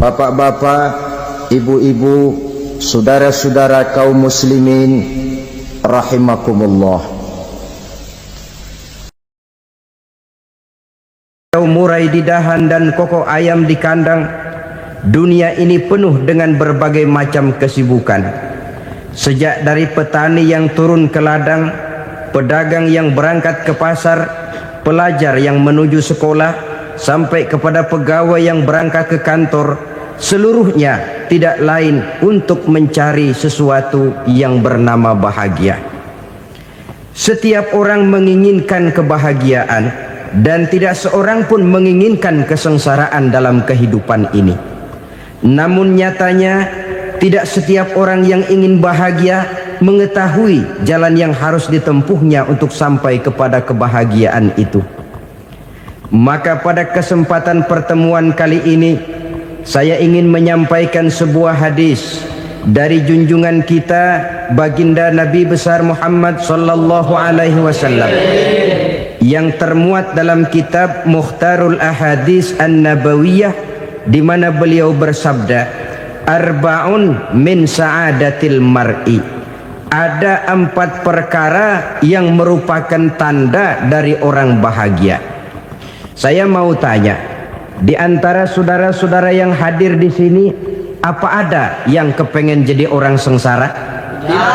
Bapak-bapak, ibu-ibu, saudara-saudara kaum muslimin rahimakumullah. Murai di dahan dan koko ayam di kandang, dunia ini penuh dengan berbagai macam kesibukan. Sejak dari petani yang turun ke ladang, pedagang yang berangkat ke pasar, pelajar yang menuju sekolah, sampai kepada pegawai yang berangkat ke kantor, seluruhnya tidak lain untuk mencari sesuatu yang bernama bahagia. Setiap orang menginginkan kebahagiaan, dan tidak seorang pun menginginkan kesengsaraan dalam kehidupan ini. Namun nyatanya tidak setiap orang yang ingin bahagia mengetahui jalan yang harus ditempuhnya untuk sampai kepada kebahagiaan itu. Maka pada kesempatan pertemuan kali ini, saya ingin menyampaikan sebuah hadis dari junjungan kita baginda Nabi besar Muhammad sallallahu alaihi wasallam yang termuat dalam kitab Mukhtarul Ahadits An-Nabawiyah, di mana beliau bersabda, arba'un min sa'adatil mar'i. Ada 4 perkara yang merupakan tanda dari orang bahagia. Saya mau tanya, di antara saudara-saudara yang hadir di sini, apa ada yang kepengen jadi orang sengsara? Ya.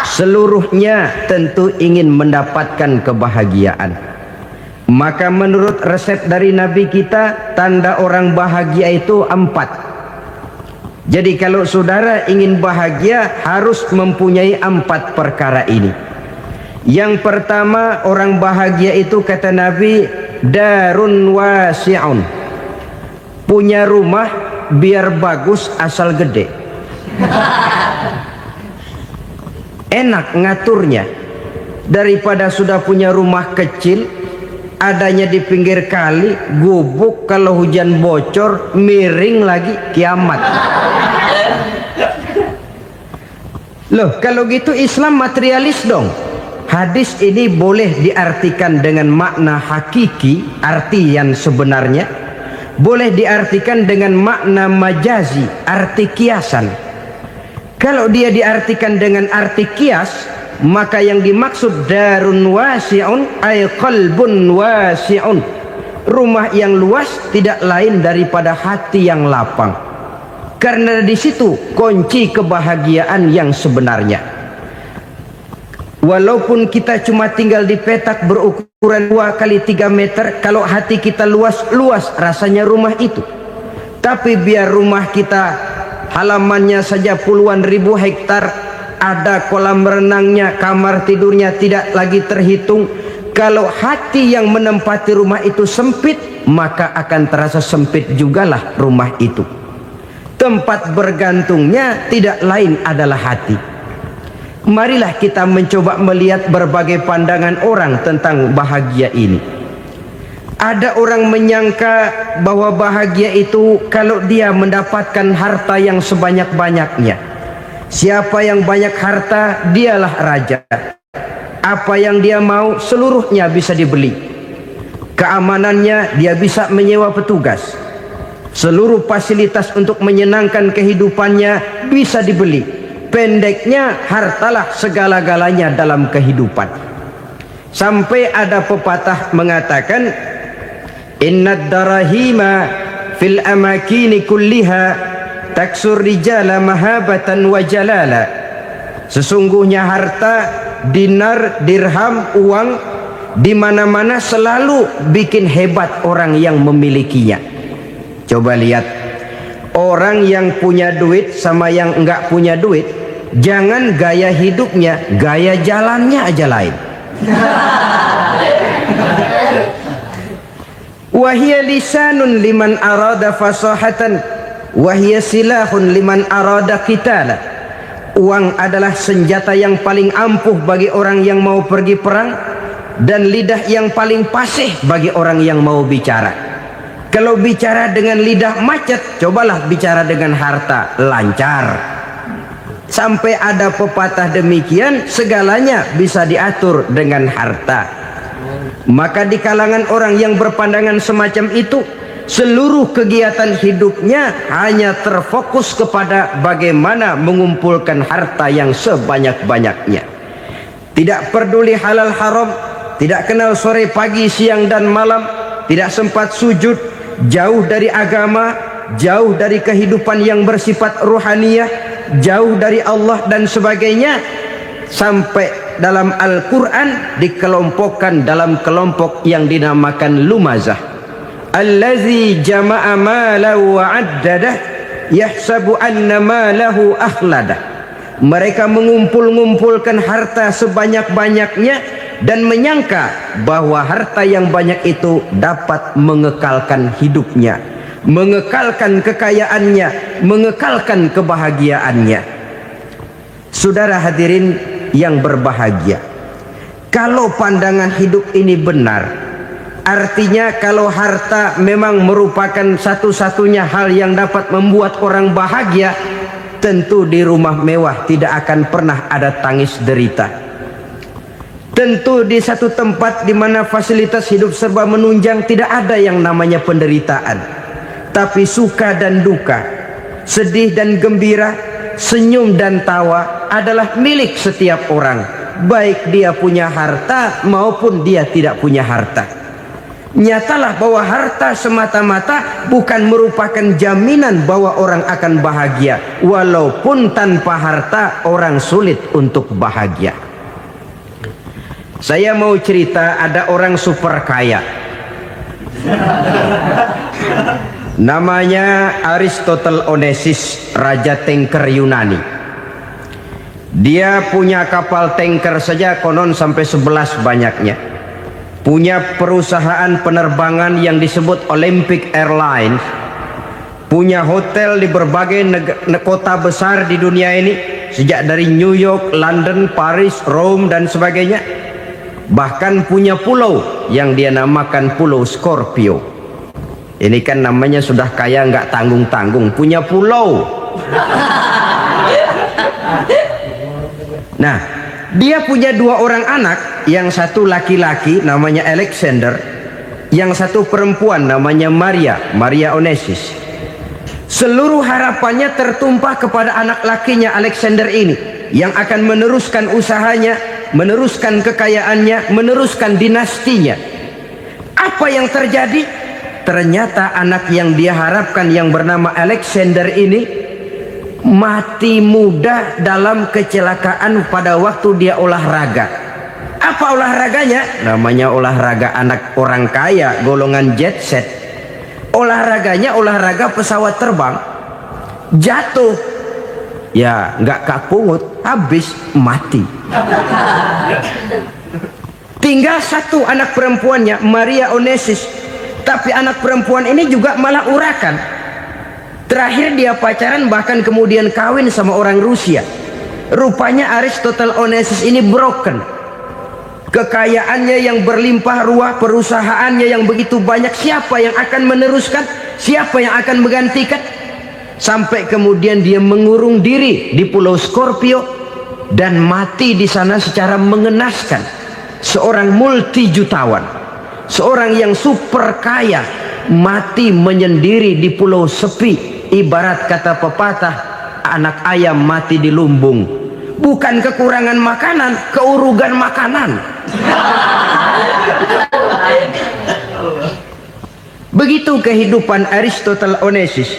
Seluruhnya tentu ingin mendapatkan kebahagiaan. Maka menurut resep dari Nabi kita, tanda orang bahagia itu 4. Jadi kalau saudara ingin bahagia, harus mempunyai 4 perkara ini. Yang pertama, orang bahagia itu kata Nabi, darun wasi'un. Punya rumah biar bagus asal gede. Enak ngaturnya, daripada sudah punya rumah kecil adanya di pinggir kali, gubuk, kalau hujan bocor, miring lagi, kiamat. Loh, kalau gitu Islam materialis dong. Hadis ini boleh diartikan dengan makna hakiki, arti yang sebenarnya, boleh diartikan dengan makna majazi, arti kiasan. Kalau dia diartikan dengan arti kias, maka yang dimaksud darun wasi'un ay qalbun wasi'un. Rumah yang luas tidak lain daripada hati yang lapang. Karena di situ kunci kebahagiaan yang sebenarnya. Walaupun kita cuma tinggal di petak berukuran 2 kali 3 meter, kalau hati kita luas-luas rasanya rumah itu. Tapi biar rumah kita halamannya saja puluhan ribu hektar, ada kolam renangnya, kamar tidurnya tidak lagi terhitung. Kalau hati yang menempati rumah itu sempit, maka akan terasa sempit jugalah rumah itu. Tempat bergantungnya tidak lain adalah hati. Marilah kita mencoba melihat berbagai pandangan orang tentang bahagia ini. Ada orang menyangka bahwa bahagia itu kalau dia mendapatkan harta yang sebanyak-banyaknya. Siapa yang banyak harta, dialah raja. Apa yang dia mau, seluruhnya bisa dibeli. Keamanannya, dia bisa menyewa petugas. Seluruh fasilitas untuk menyenangkan kehidupannya bisa dibeli. Pendeknya, hartalah segala-galanya dalam kehidupan. Sampai ada pepatah mengatakan, innad darahima fil amakini kulliha taksur rijala mahabatan wa jalala. Sesungguhnya harta, dinar, dirham, uang di mana-mana selalu bikin hebat orang yang memilikinya. Coba lihat, orang yang punya duit sama yang enggak punya duit, jangan gaya hidupnya, gaya jalannya aja lain. Wahia lisanun liman arada fasahatan, wahia silahun liman arada qitala. Uang adalah senjata yang paling ampuh bagi orang yang mau pergi perang, dan lidah yang paling fasih bagi orang yang mau bicara. Kalau bicara dengan lidah macet, cobalah bicara dengan harta, lancar. Sampai ada pepatah demikian, segalanya bisa diatur dengan harta. Maka di kalangan orang yang berpandangan semacam itu, seluruh kegiatan hidupnya hanya terfokus kepada bagaimana mengumpulkan harta yang sebanyak-banyaknya. Tidak peduli halal haram, tidak kenal sore pagi siang dan malam, tidak sempat sujud, jauh dari agama, jauh dari kehidupan yang bersifat ruhaniyah, jauh dari Allah dan sebagainya. Sampai dalam Al-Quran dikelompokkan dalam kelompok yang dinamakan lumazah. Allazi jama'a malahu wa'addadah yahsabu anna malahu akhladah. Mereka mengumpul-ngumpulkan harta sebanyak-banyaknya dan menyangka bahwa harta yang banyak itu dapat mengekalkan hidupnya, mengekalkan kekayaannya, mengekalkan kebahagiaannya. Saudara hadirin yang berbahagia, kalau pandangan hidup ini benar, artinya kalau harta memang merupakan satu-satunya hal yang dapat membuat orang bahagia, tentu di rumah mewah tidak akan pernah ada tangis derita. Tentu di satu tempat di mana fasilitas hidup serba menunjang tidak ada yang namanya penderitaan. Tapi suka dan duka, sedih dan gembira, senyum dan tawa adalah milik setiap orang, baik dia punya harta maupun dia tidak punya harta. Nyatalah bahwa harta semata-mata bukan merupakan jaminan bahwa orang akan bahagia, walaupun tanpa harta orang sulit untuk bahagia. Saya mau cerita, ada orang super kaya, namanya Aristotle Onesimus, raja tanker Yunani. Dia punya kapal tanker saja konon sampai 11 banyaknya. Punya perusahaan penerbangan yang disebut Olympic Airlines. Punya hotel di berbagai kota besar di dunia ini, sejak dari New York, London, Paris, Rome dan sebagainya. Bahkan punya pulau yang dia namakan Pulau Scorpio. Ini kan namanya sudah kaya nggak tanggung-tanggung, punya pulau. Nah, dia punya 2 orang anak, yang satu laki-laki namanya Alexander, yang satu perempuan namanya Maria Onesimus. Seluruh harapannya tertumpah kepada anak lakinya Alexander ini, yang akan meneruskan usahanya, meneruskan kekayaannya, meneruskan dinastinya. Apa yang terjadi? Ternyata anak yang dia harapkan yang bernama Alexander ini mati muda dalam kecelakaan pada waktu dia olahraga. Apa olahraganya? Namanya olahraga anak orang kaya, golongan jet set. Olahraganya olahraga pesawat terbang. Jatuh, ya nggak kapungut, habis mati. Tinggal satu anak perempuannya, Maria Onesimus. Tapi anak perempuan ini juga malah urakan. Terakhir dia pacaran, bahkan kemudian kawin sama orang Rusia. Rupanya Aristotle Onesimus ini broken. Kekayaannya yang berlimpah ruah, perusahaannya yang begitu banyak, siapa yang akan meneruskan? Siapa yang akan menggantikan? Sampai kemudian dia mengurung diri di Pulau Scorpio dan mati di sana secara mengenaskan. Seorang multi jutawan, seorang yang super kaya, mati menyendiri di pulau sepi. Ibarat kata pepatah, anak ayam mati di lumbung. Bukan kekurangan makanan, keurugan makanan. Begitu kehidupan Aristotle Onesimus.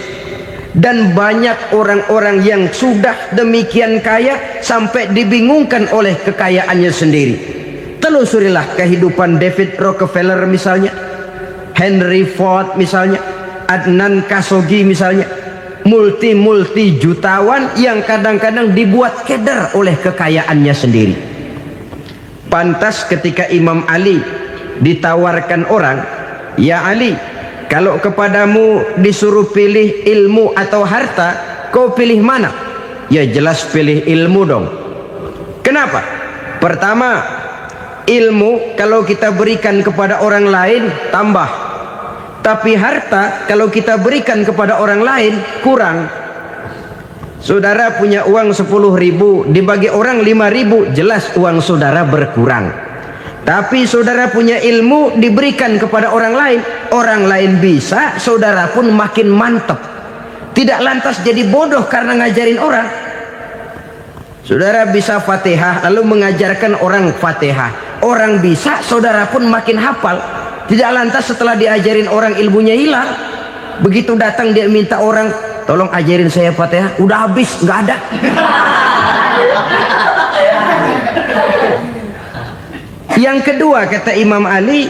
Dan banyak orang-orang yang sudah demikian kaya sampai dibingungkan oleh kekayaannya sendiri. Telusurilah kehidupan David Rockefeller misalnya, Henry Ford misalnya, Adnan Khashoggi misalnya. Multi jutawan yang kadang-kadang dibuat keder oleh kekayaannya sendiri. Pantas ketika Imam Ali ditawarkan orang, "Ya Ali, kalau kepadamu disuruh pilih ilmu atau harta, kau pilih mana?" Ya jelas pilih ilmu dong. Kenapa? Pertama, ilmu kalau kita berikan kepada orang lain tambah. Tapi harta kalau kita berikan kepada orang lain kurang. Saudara punya uang 10.000, dibagi orang 5.000, jelas uang saudara berkurang. Tapi saudara punya ilmu diberikan kepada orang lain bisa, saudara pun makin mantap. Tidak lantas jadi bodoh karena ngajarin orang. Saudara bisa Fatihah lalu mengajarkan orang Fatihah. Orang bisa, saudara pun makin hafal. Tidak lantas setelah diajarin orang ilmunya hilang. Begitu datang dia minta orang, tolong ajarin saya Fatihah, udah habis, nggak ada. Yang kedua kata Imam Ali,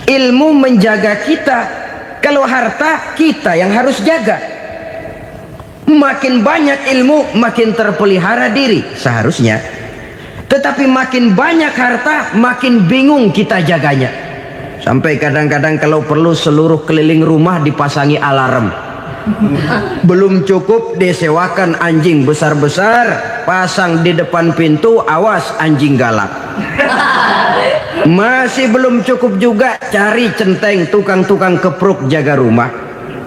ilmu menjaga kita. Kalau harta kita yang harus jaga. Makin banyak ilmu makin terpelihara diri seharusnya. Tetapi makin banyak harta makin bingung kita jaganya. Sampai kadang-kadang kalau perlu seluruh keliling rumah dipasangi alarm. Belum cukup disewakan anjing besar-besar, pasang di depan pintu, awas anjing galak. Masih belum cukup juga, cari centeng tukang-tukang kepruk jaga rumah.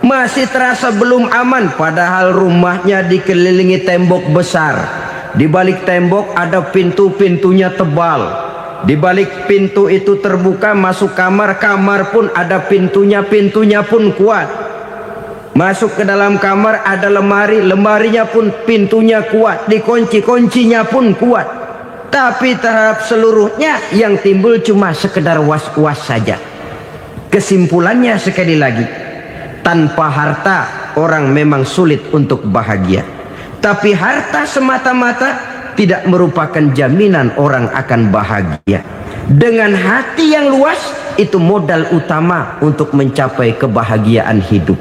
Masih terasa belum aman, padahal rumahnya dikelilingi tembok besar. Di balik tembok ada pintu-pintunya tebal. Di balik pintu itu terbuka masuk kamar, kamar pun ada pintunya, pintunya pun kuat. Masuk ke dalam kamar ada lemari, lemarinya pun pintunya kuat, dikunci, kuncinya pun kuat. Tapi terhadap seluruhnya yang timbul cuma sekedar was-was saja. Kesimpulannya sekali lagi, tanpa harta orang memang sulit untuk bahagia. Tapi harta semata-mata tidak merupakan jaminan orang akan bahagia. Dengan hati yang luas, itu modal utama untuk mencapai kebahagiaan hidup.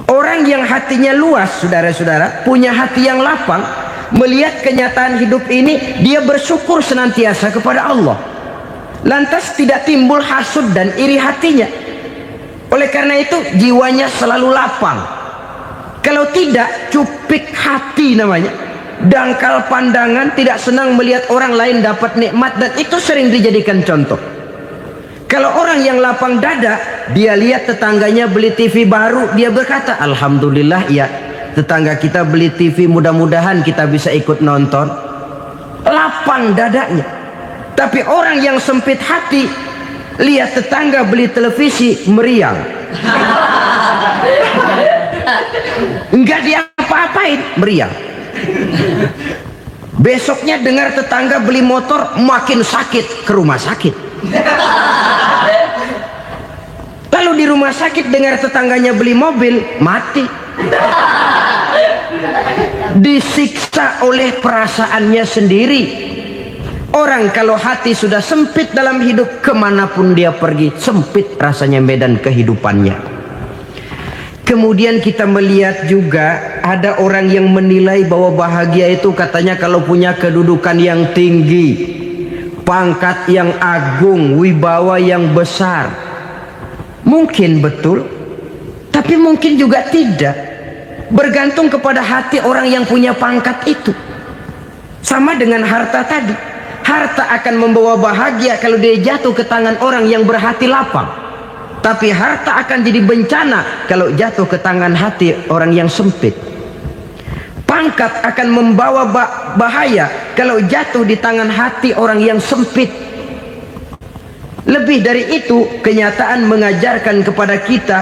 Orang yang hatinya luas, saudara-saudara, punya hati yang lapang, melihat kenyataan hidup ini, dia bersyukur senantiasa kepada Allah. Lantas tidak timbul hasud dan iri hatinya. Oleh karena itu jiwanya selalu lapang. Kalau tidak, cupik hati namanya, dangkal pandangan, tidak senang melihat orang lain dapat nikmat, dan itu sering dijadikan contoh. Kalau orang yang lapang dada, dia lihat tetangganya beli TV baru, dia berkata, alhamdulillah ya, tetangga kita beli TV, mudah-mudahan kita bisa ikut nonton. Lapang dadanya. Tapi orang yang sempit hati, lihat tetangga beli televisi, meriang. Enggak diapa-apain, meriang. Besoknya dengar tetangga beli motor, makin sakit, ke rumah sakit. Lalu di rumah sakit dengar tetangganya beli mobil, mati. Disiksa oleh perasaannya sendiri. Orang kalau hati sudah sempit dalam hidup, kemanapun dia pergi, sempit rasanya medan kehidupannya. Kemudian kita melihat juga ada orang yang menilai bahwa bahagia itu katanya kalau punya kedudukan yang tinggi, pangkat yang agung, wibawa yang besar. Mungkin betul, tapi mungkin juga tidak. Bergantung kepada hati orang yang punya pangkat itu. Sama dengan harta tadi. Harta akan membawa bahagia kalau dia jatuh ke tangan orang yang berhati lapang. Tapi harta akan jadi bencana kalau jatuh ke tangan hati orang yang sempit. Pangkat akan membawa bahaya kalau jatuh di tangan hati orang yang sempit. Lebih dari itu, kenyataan mengajarkan kepada kita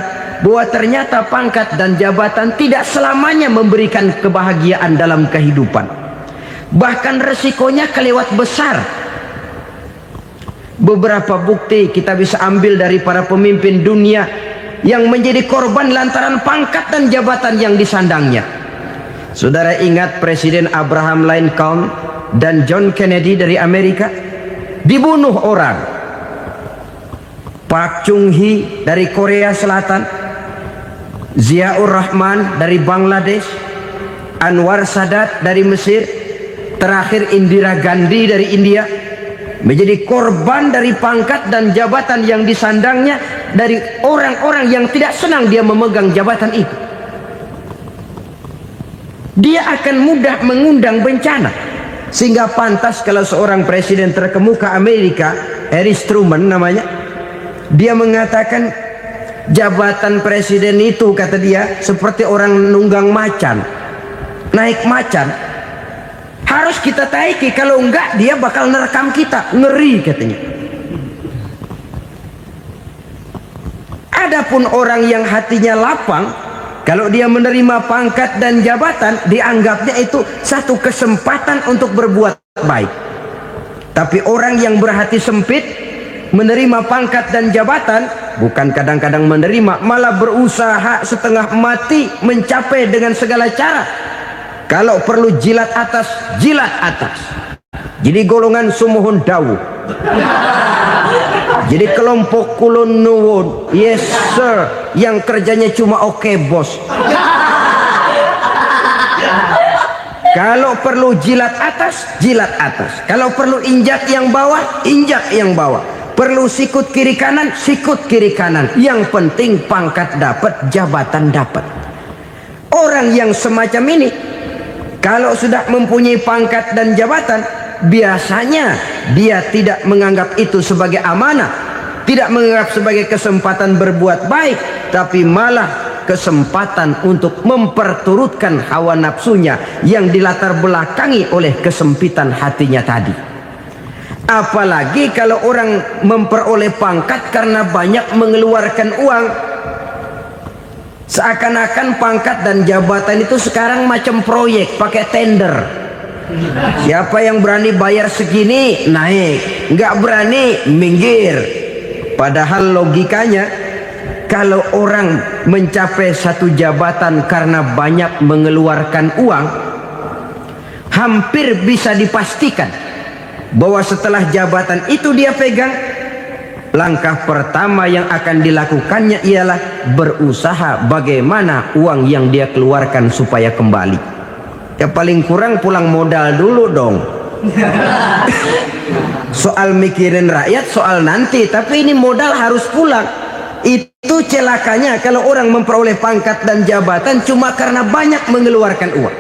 bahwa ternyata pangkat dan jabatan tidak selamanya memberikan kebahagiaan dalam kehidupan. Bahkan resikonya kelewat besar. Beberapa bukti kita bisa ambil dari para pemimpin dunia yang menjadi korban lantaran pangkat dan jabatan yang disandangnya. Saudara ingat Presiden Abraham Lincoln dan John Kennedy dari Amerika? Dibunuh orang. Park Chung-hee dari Korea Selatan, Ziaur Rahman dari Bangladesh, Anwar Sadat dari Mesir, terakhir Indira Gandhi dari India, menjadi korban dari pangkat dan jabatan yang disandangnya dari orang-orang yang tidak senang dia memegang jabatan itu. Dia akan mudah mengundang bencana. Sehingga pantas kalau seorang presiden terkemuka Amerika, Harry Truman namanya, dia mengatakan jabatan presiden itu, kata dia, seperti orang nunggang macan, naik macan. harus kita taiki, kalau enggak dia bakal nerekam kita, ngeri katanya. Adapun orang yang hatinya lapang, kalau dia menerima pangkat dan jabatan, dianggapnya itu satu kesempatan untuk berbuat baik. Tapi orang yang berhati sempit, menerima pangkat dan jabatan, bukan kadang-kadang menerima, malah berusaha setengah mati mencapai dengan segala cara. Kalau perlu jilat atas, jilat atas. Jadi golongan sumuhun dawu. Jadi kelompok kulon nuwun, yes sir, yang kerjanya cuma oke bos. Kalau perlu jilat atas, jilat atas. Kalau perlu injak yang bawah, injak yang bawah. Perlu sikut kiri kanan, sikut kiri kanan. Yang penting pangkat dapat, jabatan dapat. Orang yang semacam ini, kalau sudah mempunyai pangkat dan jabatan, biasanya dia tidak menganggap itu sebagai amanah, tidak menganggap sebagai kesempatan berbuat baik, tapi malah kesempatan untuk memperturutkan hawa nafsunya yang dilatar belakangi oleh kesempitan hatinya tadi. Apalagi kalau orang memperoleh pangkat karena banyak mengeluarkan uang, seakan-akan pangkat dan jabatan itu sekarang macam proyek pakai tender. Siapa yang berani bayar segini naik, nggak berani minggir. Padahal logikanya, kalau orang mencapai satu jabatan karena banyak mengeluarkan uang, hampir bisa dipastikan bahwa setelah jabatan itu dia pegang, langkah pertama yang akan dilakukannya ialah berusaha bagaimana uang yang dia keluarkan supaya kembali. Ya paling kurang pulang modal dulu dong. Soal mikirin rakyat soal nanti, tapi ini modal harus pulang. Itu celakanya kalau orang memperoleh pangkat dan jabatan cuma karena banyak mengeluarkan uang.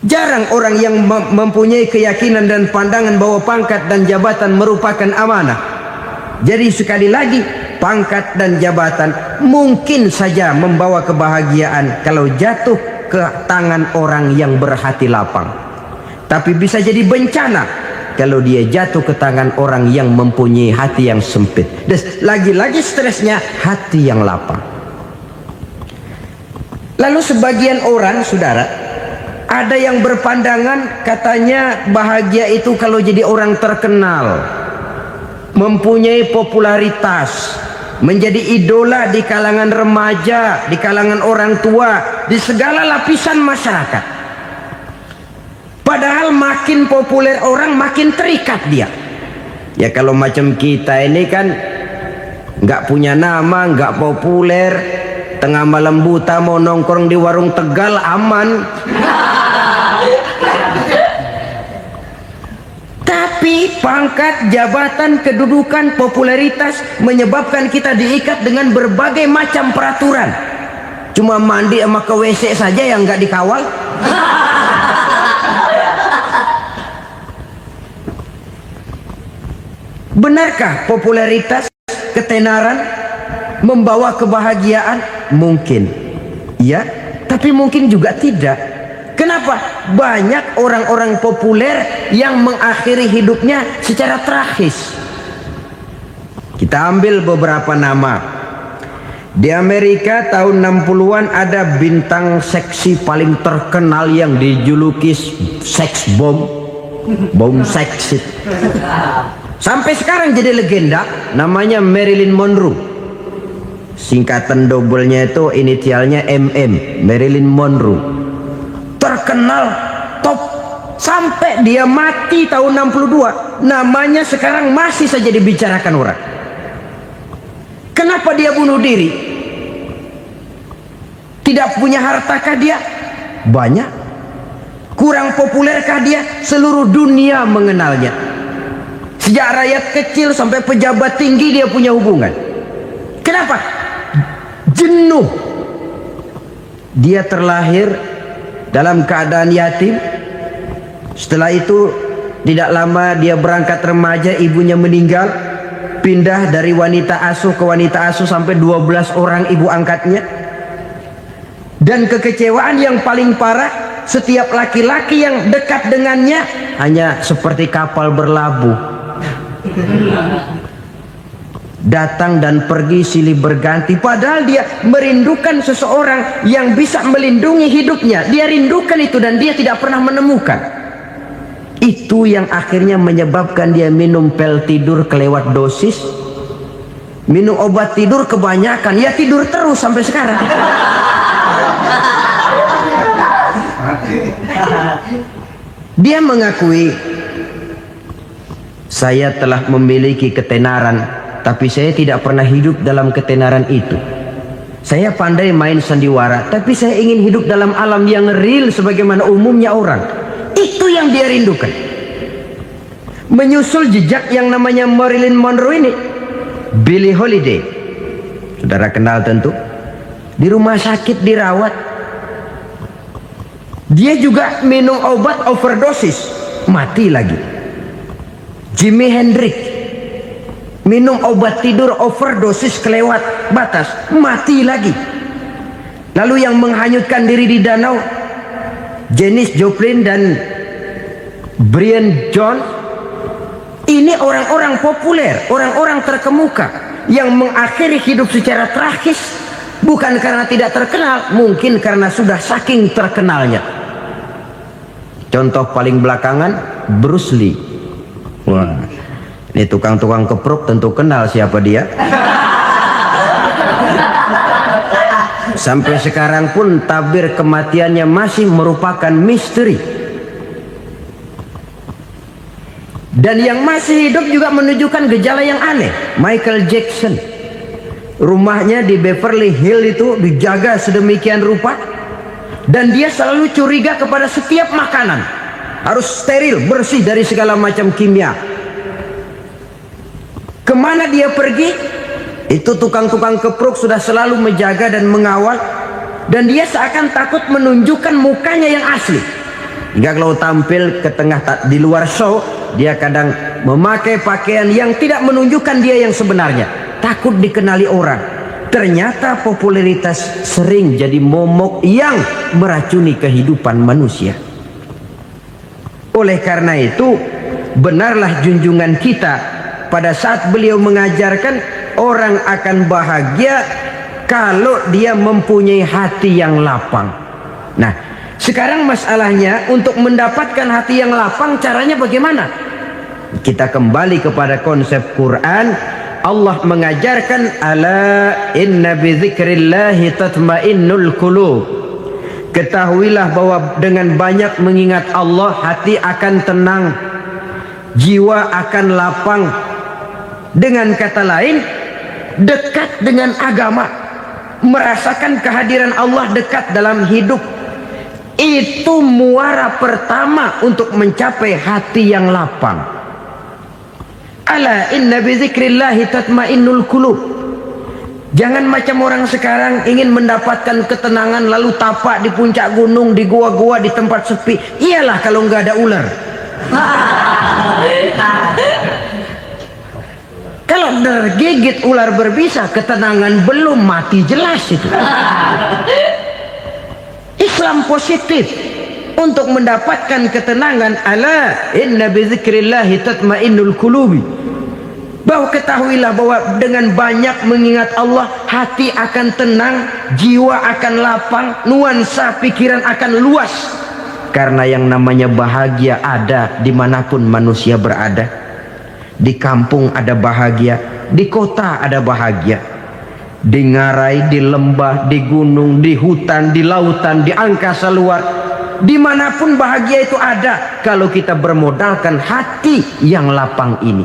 Jarang orang yang mempunyai keyakinan dan pandangan bahwa pangkat dan jabatan merupakan amanah. Jadi sekali lagi, pangkat dan jabatan mungkin saja membawa kebahagiaan kalau jatuh ke tangan orang yang berhati lapang. Tapi bisa jadi bencana kalau dia jatuh ke tangan orang yang mempunyai hati yang sempit. Dan lagi-lagi stresnya hati yang lapang. Lalu sebagian orang, saudara, ada yang berpandangan katanya bahagia itu kalau jadi orang terkenal, mempunyai popularitas, menjadi idola di kalangan remaja, di kalangan orang tua, di segala lapisan masyarakat. Padahal makin populer orang makin terikat dia. Ya kalau macam kita ini kan nggak punya nama, nggak populer, tengah malam buta mau nongkrong di warung Tegal aman. Tapi pangkat, jabatan, kedudukan, popularitas menyebabkan kita diikat dengan berbagai macam peraturan. Cuma mandi sama ke WC saja yang nggak dikawal. Benarkah popularitas, ketenaran membawa kebahagiaan? Mungkin ya, tapi mungkin juga tidak. Kenapa? Banyak orang-orang populer yang mengakhiri hidupnya secara tragis. Kita ambil beberapa nama. Di Amerika tahun 60-an ada bintang seksi paling terkenal yang dijuluki seks bom, bom seksi. Sampai sekarang jadi legenda, namanya Marilyn Monroe. Singkatan double-nya itu inisialnya MM, Marilyn Monroe. Terkenal top sampai dia mati tahun 62, namanya sekarang masih saja dibicarakan orang. Kenapa dia bunuh diri? Tidak punya hartakah dia? Banyak. Kurang populerkah dia? Seluruh dunia mengenalnya. Sejak rakyat kecil sampai pejabat tinggi dia punya hubungan. Kenapa? Jenuh. Dia terlahir dalam keadaan yatim. Setelah itu tidak lama dia berangkat remaja, ibunya meninggal. Pindah dari wanita asuh ke wanita asuh sampai 12 orang ibu angkatnya. Dan kekecewaan yang paling parah, setiap laki-laki yang dekat dengannya hanya seperti kapal berlabuh, datang dan pergi silih berganti, padahal dia merindukan seseorang yang bisa melindungi hidupnya. Dia rindukan itu dan dia tidak pernah menemukan. Itu yang akhirnya menyebabkan dia minum pil tidur kelewat dosis, minum obat tidur kebanyakan, ya tidur terus sampai sekarang. Dia mengakui, saya telah memiliki ketenaran, tapi saya tidak pernah hidup dalam ketenaran itu. Saya pandai main sandiwara, tapi saya ingin hidup dalam alam yang real sebagaimana umumnya orang. Itu yang dia rindukan. Menyusul jejak yang namanya Marilyn Monroe ini, Billie Holiday, saudara kenal tentu, di rumah sakit dirawat. Dia juga minum obat overdosis, mati lagi. Jimi Hendrix minum obat tidur overdosis kelewat batas, mati lagi. Lalu yang menghanyutkan diri di danau, Janis Joplin dan Brian Jones. Ini orang-orang populer, orang-orang terkemuka yang mengakhiri hidup secara tragis, bukan karena tidak terkenal, mungkin karena sudah saking terkenalnya. Contoh paling belakangan, Bruce Lee. Wah, ini tukang-tukang keprok tentu kenal siapa dia. Sampai sekarang pun tabir kematiannya masih merupakan misteri. Dan yang masih hidup juga menunjukkan gejala yang aneh. Michael Jackson, rumahnya di Beverly Hills itu dijaga sedemikian rupa, dan dia selalu curiga kepada setiap makanan harus steril, bersih dari segala macam kimia. Kemana dia pergi, itu tukang-tukang keprok sudah selalu menjaga dan mengawal, dan dia seakan takut menunjukkan mukanya yang asli. Hingga kalau tampil ke tengah di luar show, dia kadang memakai pakaian yang tidak menunjukkan dia yang sebenarnya, takut dikenali orang. Ternyata popularitas sering jadi momok yang meracuni kehidupan manusia. Oleh karena itu, benarlah junjungan kita pada saat beliau mengajarkan orang akan bahagia kalau dia mempunyai hati yang lapang. Nah, sekarang masalahnya untuk mendapatkan hati yang lapang, caranya bagaimana? Kita kembali kepada konsep Quran. Allah mengajarkan, ala inna bi dzikrillahi tatmainnul qulub. Ketahuilah bahwa dengan banyak mengingat Allah, hati akan tenang, jiwa akan lapang. Dengan kata lain, dekat dengan agama, merasakan kehadiran Allah dekat dalam hidup, itu muara pertama untuk mencapai hati yang lapang. Ala inna bi dzikrillahi tatmainnul qulub. Jangan macam orang sekarang ingin mendapatkan ketenangan lalu tapak di puncak gunung, di gua-gua, di tempat sepi. Iyalah kalau nggak ada ular. Kalau tergigit ular berbisa, ketenangan belum, mati jelas itu. Islam positif untuk mendapatkan ketenangan. Ala inna bi dzikrillahi tatmainnul qulubi. Bahwa ketahuilah bahwa dengan banyak mengingat Allah, hati akan tenang, jiwa akan lapang, nuansa pikiran akan luas. Karena yang namanya bahagia ada dimanapun manusia berada. Di kampung ada bahagia, di kota ada bahagia, di ngarai, di lembah, di gunung, di hutan, di lautan, di angkasa luar, dimanapun bahagia itu ada kalau kita bermodalkan hati yang lapang ini.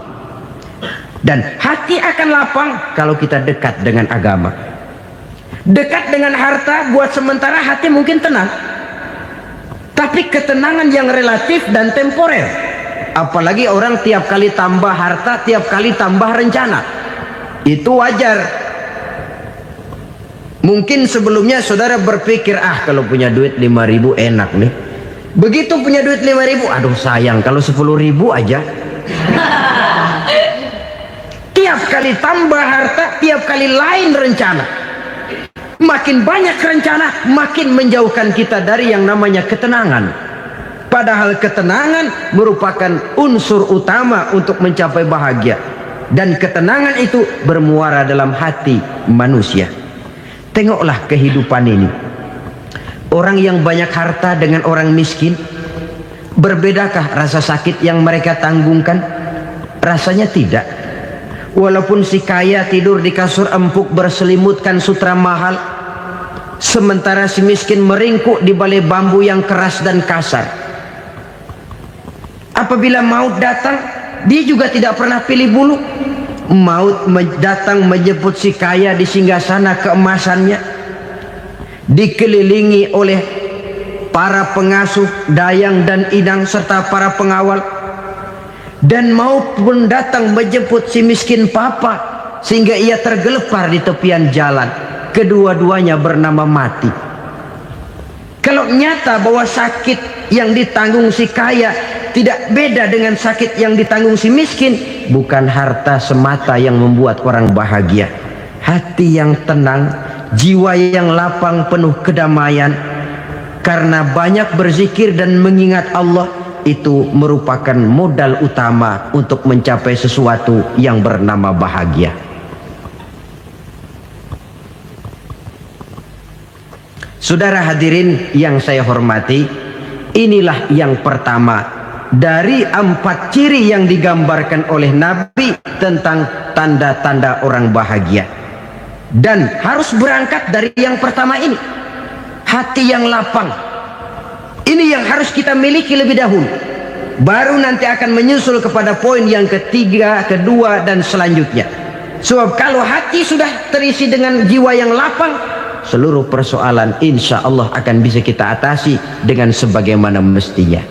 Dan hati akan lapang kalau kita dekat dengan agama. Dekat dengan harta buat sementara hati mungkin tenang, tapi ketenangan yang relatif dan temporer. Apalagi orang tiap kali tambah harta, tiap kali tambah rencana, itu wajar. Mungkin sebelumnya saudara berpikir, kalau punya duit 5.000 enak nih. Begitu punya duit 5.000, aduh sayang kalau 10.000 aja. Tiap kali tambah harta, tiap kali lain rencana. Makin banyak rencana, makin menjauhkan kita dari yang namanya ketenangan. Padahal ketenangan merupakan unsur utama untuk mencapai bahagia. Dan ketenangan itu bermuara dalam hati manusia. Tengoklah kehidupan ini. Orang yang banyak harta dengan orang miskin, berbedakah rasa sakit yang mereka tanggungkan? Rasanya tidak. Walaupun si kaya tidur di kasur empuk berselimutkan sutra mahal, sementara si miskin meringkuk di balai bambu yang keras dan kasar. Apabila maut datang, dia juga tidak pernah pilih bulu. Maut datang menjemput si kaya di singgasana keemasannya, dikelilingi oleh para pengasuh, dayang dan idang serta para pengawal. Dan maut pun datang menjemput si miskin papa, sehingga ia tergelepar di tepian jalan. Kedua-duanya bernama mati. Kalau nyata bahwa sakit yang ditanggung si kaya tidak beda dengan sakit yang ditanggung si miskin, bukan harta semata yang membuat orang bahagia. Hati yang tenang, jiwa yang lapang penuh kedamaian, karena banyak berzikir dan mengingat Allah, itu merupakan modal utama untuk mencapai sesuatu yang bernama bahagia. Saudara hadirin yang saya hormati, inilah yang pertama dari 4 ciri yang digambarkan oleh Nabi tentang tanda-tanda orang bahagia. Dan harus berangkat dari yang pertama ini, hati yang lapang. Ini yang harus kita miliki lebih dahulu. Baru nanti akan menyusul kepada poin yang ketiga, kedua, dan selanjutnya. Sebab kalau hati sudah terisi dengan jiwa yang lapang, seluruh persoalan insya Allah akan bisa kita atasi dengan sebagaimana mestinya.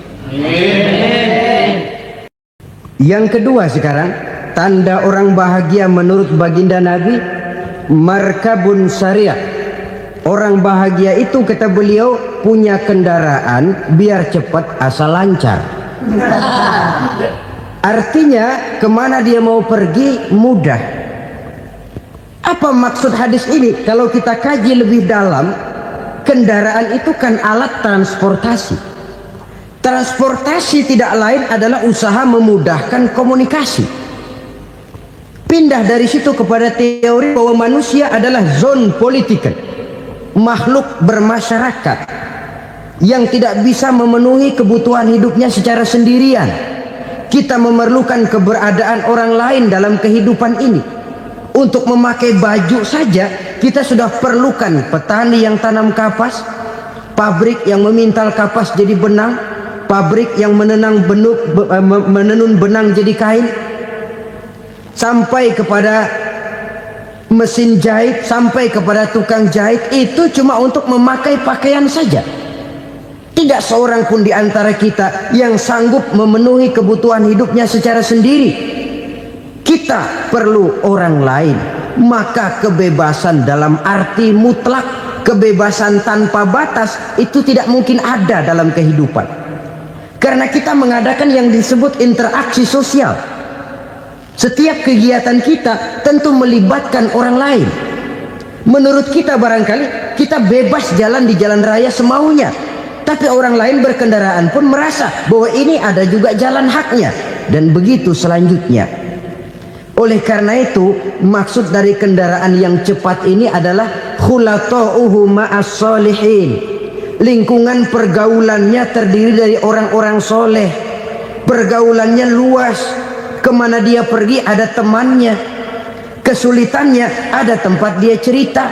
Yang kedua sekarang, tanda orang bahagia menurut baginda Nabi, markabun syariah. Orang bahagia itu, kata beliau, punya kendaraan biar cepat asal lancar. Artinya kemana dia mau pergi mudah. Apa maksud hadis ini? Kalau kita kaji lebih dalam, kendaraan itu kan alat transportasi. Transportasi tidak lain adalah usaha memudahkan komunikasi. Pindah dari situ kepada teori bahwa manusia adalah zon political, makhluk bermasyarakat yang tidak bisa memenuhi kebutuhan hidupnya secara sendirian. Kita memerlukan keberadaan orang lain dalam kehidupan ini. Untuk memakai baju saja kita sudah perlukan petani yang tanam kapas, pabrik yang memintal kapas jadi benang, pabrik yang menenun benang jadi kain, sampai kepada mesin jahit, sampai kepada tukang jahit. Itu cuma untuk memakai pakaian saja. Tidak seorang pun di antara kita yang sanggup memenuhi kebutuhan hidupnya secara sendiri. Kita perlu orang lain. Maka kebebasan dalam arti mutlak, kebebasan tanpa batas, itu tidak mungkin ada dalam kehidupan. Karena kita mengadakan yang disebut interaksi sosial. Setiap kegiatan kita tentu melibatkan orang lain. Menurut kita barangkali kita bebas jalan di jalan raya semaunya, tapi orang lain berkendaraan pun merasa bahwa ini ada juga jalan haknya, dan begitu selanjutnya. Oleh karena itu, maksud dari kendaraan yang cepat ini adalah khulata'uhu ma'as solihin. Lingkungan pergaulannya terdiri dari orang-orang soleh. Pergaulannya luas. Kemana dia pergi ada temannya. Kesulitannya ada tempat dia cerita.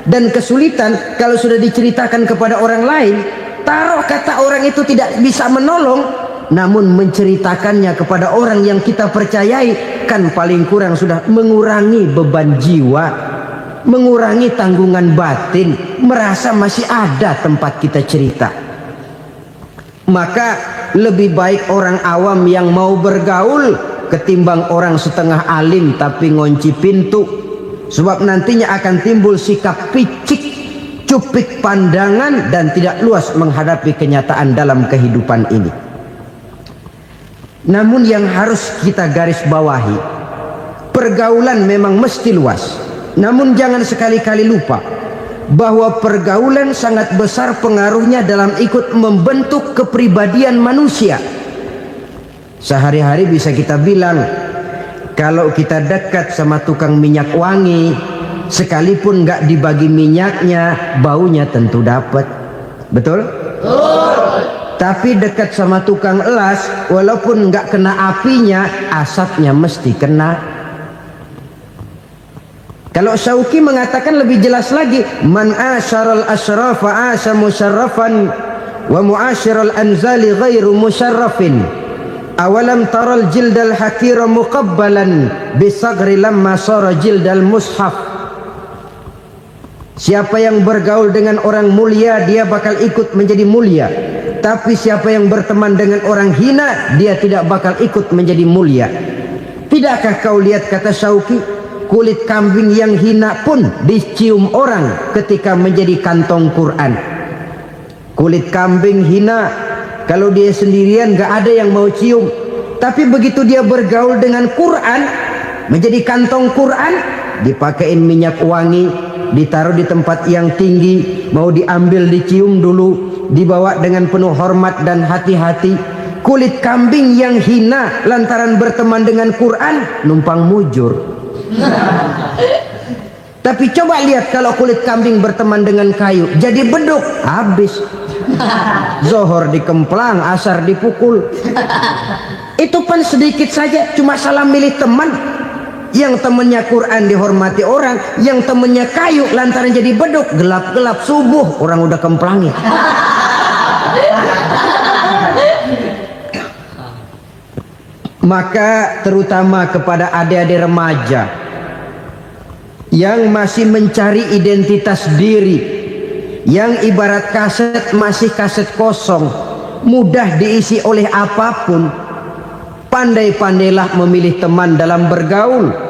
Dan kesulitan kalau sudah diceritakan kepada orang lain, taruh kata orang itu tidak bisa menolong, namun menceritakannya kepada orang yang kita percayai, kan paling kurang sudah mengurangi beban jiwa, mengurangi tanggungan batin, merasa masih ada tempat kita cerita. Maka lebih baik orang awam yang mau bergaul ketimbang orang setengah alim tapi ngunci pintu. Sebab nantinya akan timbul sikap picik, cupik pandangan, dan tidak luas menghadapi kenyataan dalam kehidupan ini. Namun yang harus kita garis bawahi, pergaulan memang mesti luas. Namun jangan sekali-kali lupa bahwa pergaulan sangat besar pengaruhnya dalam ikut membentuk kepribadian manusia. Sehari-hari bisa kita bilang, kalau kita dekat sama tukang minyak wangi, sekalipun nggak dibagi minyaknya, baunya tentu dapat. Betul? Tapi dekat sama tukang elas, walaupun nggak kena apinya, asapnya mesti kena. Kalau Syauqi mengatakan lebih jelas lagi, man asyaral asyrafa asya musyarrafan wa muasyiral anzali ghairu musyarrafin. Awalam taral jildal hakira muqabbalan bisagri lamma sara jildal mushaf. Siapa yang bergaul dengan orang mulia, dia bakal ikut menjadi mulia. Tapi siapa yang berteman dengan orang hina, dia tidak bakal ikut menjadi mulia. Tidakkah kau lihat, kata Syauqi, kulit kambing yang hina pun dicium orang ketika menjadi kantong Quran. Kulit kambing hina, kalau dia sendirian gak ada yang mau cium. Tapi begitu dia bergaul dengan Quran, menjadi kantong Quran, dipakein minyak wangi, ditaruh di tempat yang tinggi, mau diambil dicium dulu, dibawa dengan penuh hormat dan hati-hati. Kulit kambing yang hina lantaran berteman dengan Quran, numpang mujur. Tapi coba lihat kalau kulit kambing berteman dengan kayu, jadi beduk, habis. Zohor dikemplang, asar dipukul. Itu pun sedikit saja, cuma salah milih teman. Yang temannya Quran dihormati orang, yang temannya kayu lantaran jadi beduk, gelap-gelap subuh orang udah kemplangin. Maka terutama kepada adik-adik remaja yang masih mencari identitas diri, yang ibarat kaset masih kaset kosong, mudah diisi oleh apapun, pandai-pandailah memilih teman dalam bergaul.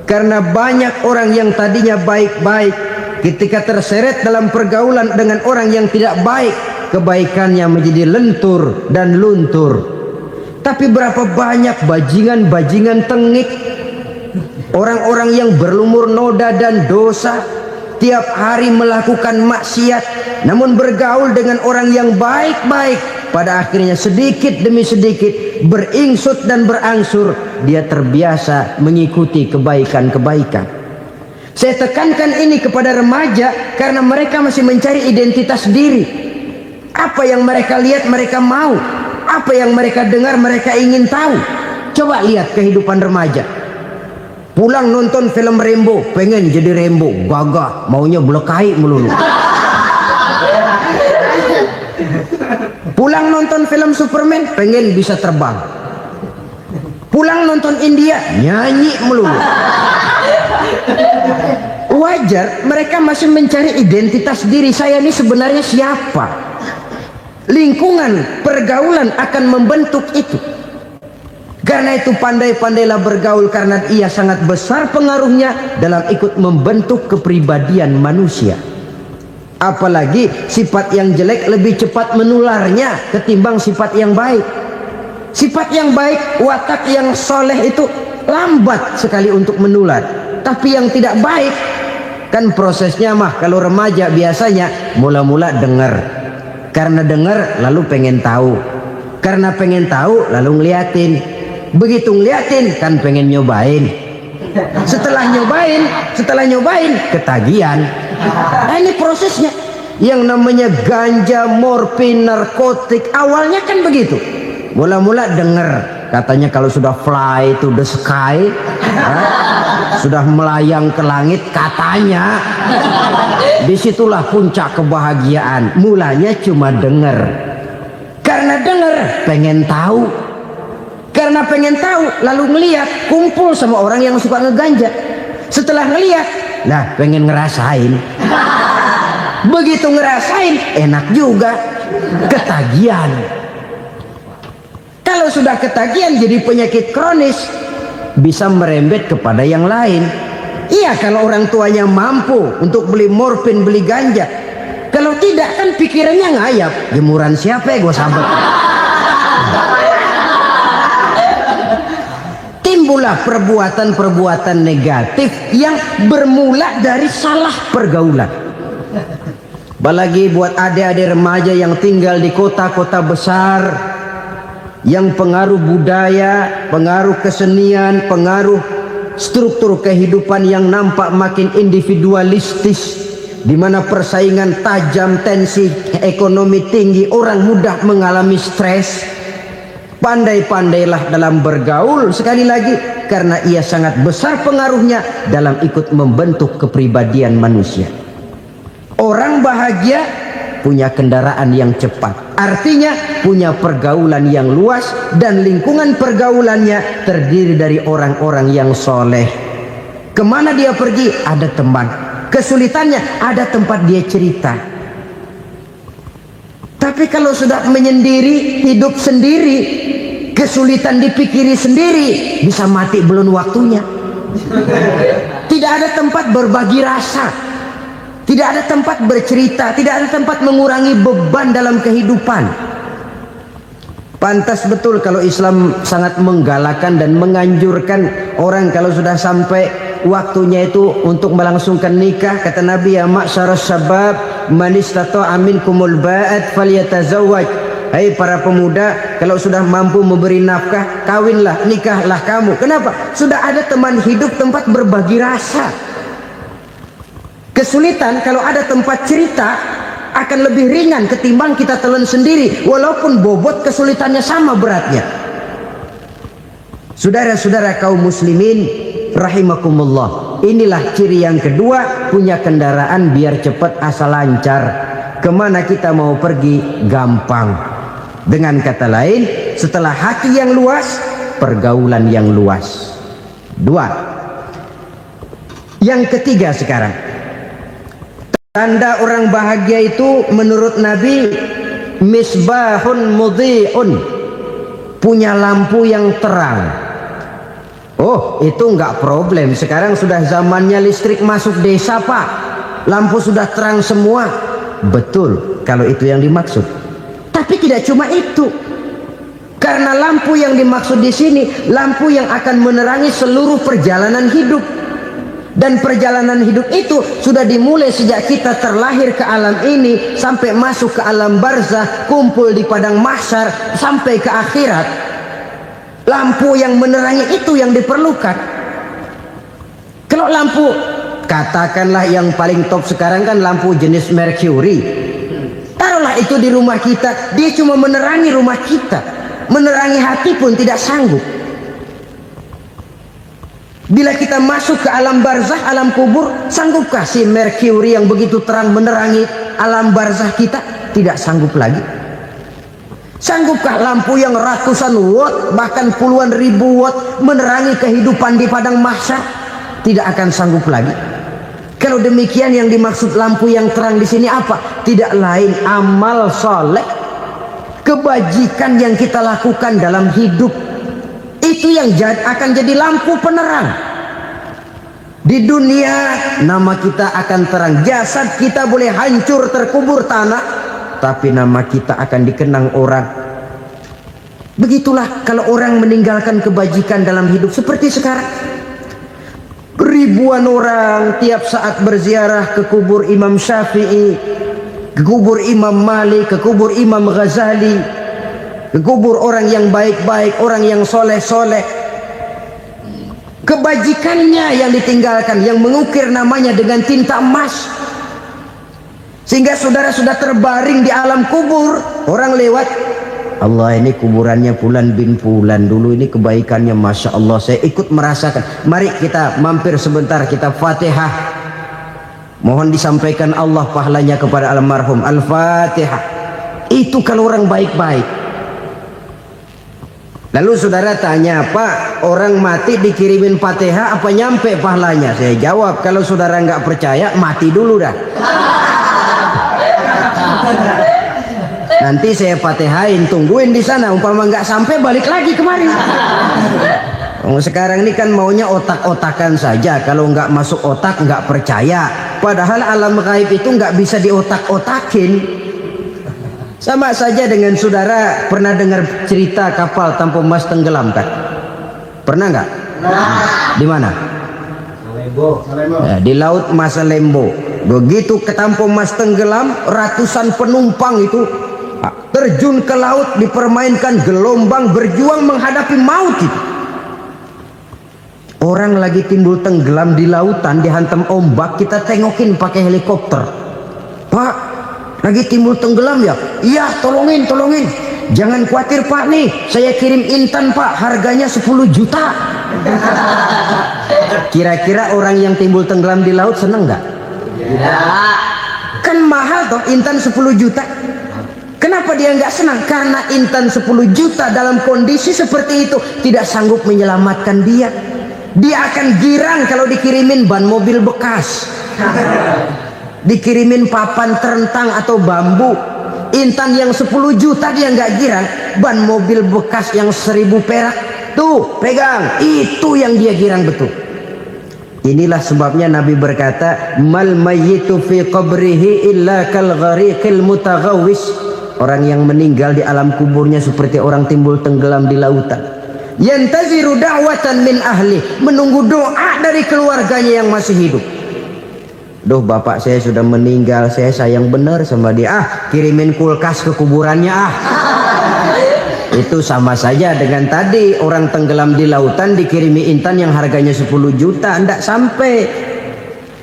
Karena banyak orang yang tadinya baik-baik, ketika terseret dalam pergaulan dengan orang yang tidak baik, kebaikannya menjadi lentur dan luntur. Tapi berapa banyak bajingan-bajingan tengik, orang-orang yang berlumur noda dan dosa, tiap hari melakukan maksiat, namun bergaul dengan orang yang baik-baik, pada akhirnya sedikit demi sedikit beringsut dan berangsur dia terbiasa mengikuti kebaikan-kebaikan. Saya tekankan ini kepada remaja karena mereka masih mencari identitas diri. Apa yang mereka lihat mereka mau, apa yang mereka dengar mereka ingin tahu. Coba lihat kehidupan remaja. Pulang nonton film Rambo, pengen jadi Rambo, gagah, maunya belekai melulu. Pulang nonton film Superman, pengen bisa terbang. Pulang nonton India, nyanyi melulu. Wajar, mereka masih mencari identitas diri. Saya ini sebenarnya siapa? Lingkungan, pergaulan akan membentuk itu. Karena itu pandai-pandailah bergaul, karena ia sangat besar pengaruhnya dalam ikut membentuk kepribadian manusia. Apalagi sifat yang jelek lebih cepat menularnya ketimbang sifat yang baik. Sifat yang baik, watak yang soleh itu lambat sekali untuk menular. Tapi yang tidak baik, kan prosesnya mah kalau remaja biasanya mula-mula dengar. Karena dengar lalu pengen tahu. Karena pengen tahu lalu ngeliatin. Begitu ngeliatin kan pengen nyobain. Setelah nyobain ketagihan. Nah, ini prosesnya. Yang namanya ganja, morfin, narkotik awalnya kan begitu. Mula-mula dengar, katanya kalau sudah fly to the sky, sudah melayang ke langit, katanya disitulah puncak kebahagiaan. Mulanya cuma dengar. Karena dengar pengen tahu. Karena pengen tahu lalu ngeliat, kumpul sama orang yang suka ngeganja. Setelah ngeliat, lah pengen ngerasain. Begitu ngerasain enak juga, ketagihan. Kalau sudah ketagihan jadi penyakit kronis, bisa merembet kepada yang lain. Iya, kalau orang tuanya mampu untuk beli morfin, beli ganja. Kalau tidak kan pikirannya ngayap, jemuran siapa ya gue sahabat. Timbullah perbuatan-perbuatan negatif yang bermula dari salah pergaulan. Apalagi buat adik-adik remaja yang tinggal di kota-kota besar, yang pengaruh budaya, pengaruh kesenian, pengaruh struktur kehidupan yang nampak makin individualistis, di mana persaingan tajam, tensi ekonomi tinggi, orang mudah mengalami stres. Pandai-pandailah dalam bergaul, sekali lagi, karena ia sangat besar pengaruhnya dalam ikut membentuk kepribadian manusia. Orang bahagia punya kendaraan yang cepat, artinya punya pergaulan yang luas, dan lingkungan pergaulannya terdiri dari orang-orang yang soleh. Kemana dia pergi ada teman, kesulitannya ada tempat dia cerita. Tapi kalau sudah menyendiri, hidup sendiri, kesulitan dipikiri sendiri, bisa mati belum waktunya. Tidak ada tempat berbagi rasa, tidak ada tempat bercerita, tidak ada tempat mengurangi beban dalam kehidupan. Pantas betul kalau Islam sangat menggalakkan dan menganjurkan orang kalau sudah sampai waktunya itu untuk melangsungkan nikah. Kata Nabi, ya ma'syaras syabab man istata'a minkumul ba'at falyatazawwaj. Hai para pemuda, kalau sudah mampu memberi nafkah, kawinlah, nikahlah kamu. Kenapa? Sudah ada teman hidup, tempat berbagi rasa. Kesulitan kalau ada tempat cerita akan lebih ringan ketimbang kita telan sendiri, walaupun bobot kesulitannya sama beratnya. Saudara-saudara kaum muslimin rahimakumullah, inilah ciri yang kedua, punya kendaraan biar cepat asal lancar. Kemana kita mau pergi gampang. Dengan kata lain, setelah hati yang luas, pergaulan yang luas. Dua. Yang ketiga sekarang, tanda orang bahagia itu menurut Nabi, misbahun mudhi'un, punya lampu yang terang. Oh, itu enggak problem. Sekarang sudah zamannya listrik masuk desa, Pak. Lampu sudah terang semua. Betul, kalau itu yang dimaksud. Tapi tidak cuma itu. Karena lampu yang dimaksud di sini, lampu yang akan menerangi seluruh perjalanan hidup. Dan perjalanan hidup itu sudah dimulai sejak kita terlahir ke alam ini, sampai masuk ke alam barzah, kumpul di padang mahsyar, sampai ke akhirat. Lampu yang menerangi itu yang diperlukan. Kalau lampu, katakanlah yang paling top sekarang kan lampu jenis Mercury. Taruhlah itu di rumah kita, dia cuma menerangi rumah kita, menerangi hati pun tidak sanggup. Bila kita masuk ke alam barzah, alam kubur, sanggupkah si Mercury yang begitu terang menerangi alam barzah kita? Tidak sanggup lagi. Sanggupkah lampu yang ratusan watt, bahkan puluhan ribu watt menerangi kehidupan di padang mahsyar? Tidak akan sanggup lagi. Kalau demikian, yang dimaksud lampu yang terang di sini apa? Tidak lain amal soleh, kebajikan yang kita lakukan dalam hidup. Itu yang akan jadi lampu penerang. Di dunia nama kita akan terang, jasad kita boleh hancur terkubur tanah, tapi nama kita akan dikenang orang. Begitulah kalau orang meninggalkan kebajikan dalam hidup seperti sekarang. Ribuan orang tiap saat berziarah ke kubur Imam Syafi'i, ke kubur Imam Malik, ke kubur Imam Ghazali, ke kubur orang yang baik-baik, orang yang soleh-soleh. Kebajikannya yang ditinggalkan, yang mengukir namanya dengan tinta emas, sehingga saudara sudah terbaring di alam kubur. Orang lewat, Allah, ini kuburannya Fulan bin Fulan, dulu ini kebaikannya Masya Allah, saya ikut merasakan. Mari kita mampir sebentar, kita Fatihah, mohon disampaikan Allah pahalanya kepada almarhum. Al-Fatihah. Itu kalau orang baik-baik. Lalu saudara tanya, Pak, orang mati dikirimin Fatihah apa nyampe pahalanya? Saya jawab, kalau saudara nggak percaya, mati dulu dah. Nanti saya Fatihain, tungguin di sana. Umpama nggak sampai, balik lagi kemari. Sekarang ini kan maunya otak-otakan saja. Kalau nggak masuk otak, nggak percaya. Padahal alam gaib itu nggak bisa diotak-otakin. Sama saja dengan saudara pernah dengar cerita kapal tanpa mas tenggelam kan? Pernah nggak? Di mana? Ya, di laut Masalembo. Begitu ketampung Mas tenggelam, ratusan penumpang itu terjun ke laut, dipermainkan gelombang, berjuang menghadapi maut itu. Orang lagi timbul tenggelam di lautan, dihantam ombak, kita tengokin pakai helikopter. Pak, lagi timbul tenggelam ya? Iya, tolongin. Jangan khawatir Pak, nih saya kirim intan Pak, harganya 10 juta. Kira-kira orang yang timbul tenggelam di laut seneng nggak? Ya. Kan mahal toh intan 10 juta. Kenapa dia nggak senang? Karena intan 10 juta dalam kondisi seperti itu tidak sanggup menyelamatkan dia. Dia akan girang kalau dikirimin ban mobil bekas, dikirimin papan terentang atau bambu. Intan yang 10 juta dia nggak girang, ban mobil bekas yang 1000 perak tuh pegang, itu yang dia girang betul. Inilah sebabnya Nabi berkata, mal mayyitu fi qabrihi illa kal ghariqil mutaghawwis. Orang yang meninggal di alam kuburnya seperti orang timbul tenggelam di lautan. Yantaziru da'watan min ahli, menunggu doa dari keluarganya yang masih hidup. Duh, bapak saya sudah meninggal, saya sayang benar sama dia. Kirimin kulkas ke kuburannya Itu sama saja dengan tadi orang tenggelam di lautan dikirimi intan yang harganya 10 juta, ndak sampai.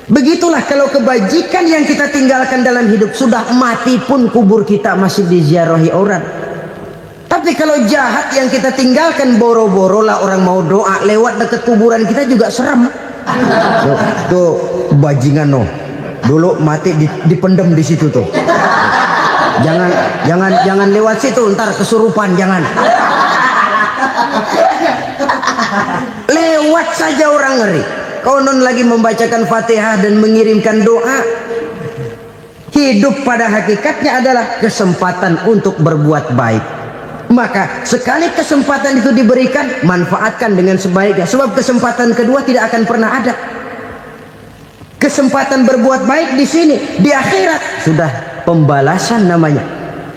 Begitulah kalau kebajikan yang kita tinggalkan dalam hidup, sudah mati pun kubur kita masih diziarahi orang. Tapi kalau jahat yang kita tinggalkan, boro-boro lah orang mau doa lewat dekat kuburan kita juga serem. Tuh bajingan no, dulu mati dipendem di situ tuh. Jangan lewat situ, ntar kesurupan, jangan. Lewat saja orang ngeri. Konon lagi membacakan Fatihah dan mengirimkan doa. Hidup pada hakikatnya adalah kesempatan untuk berbuat baik. Maka sekali kesempatan itu diberikan, manfaatkan dengan sebaiknya. Sebab kesempatan kedua tidak akan pernah ada. Kesempatan berbuat baik di sini, di akhirat sudah pembalasan namanya.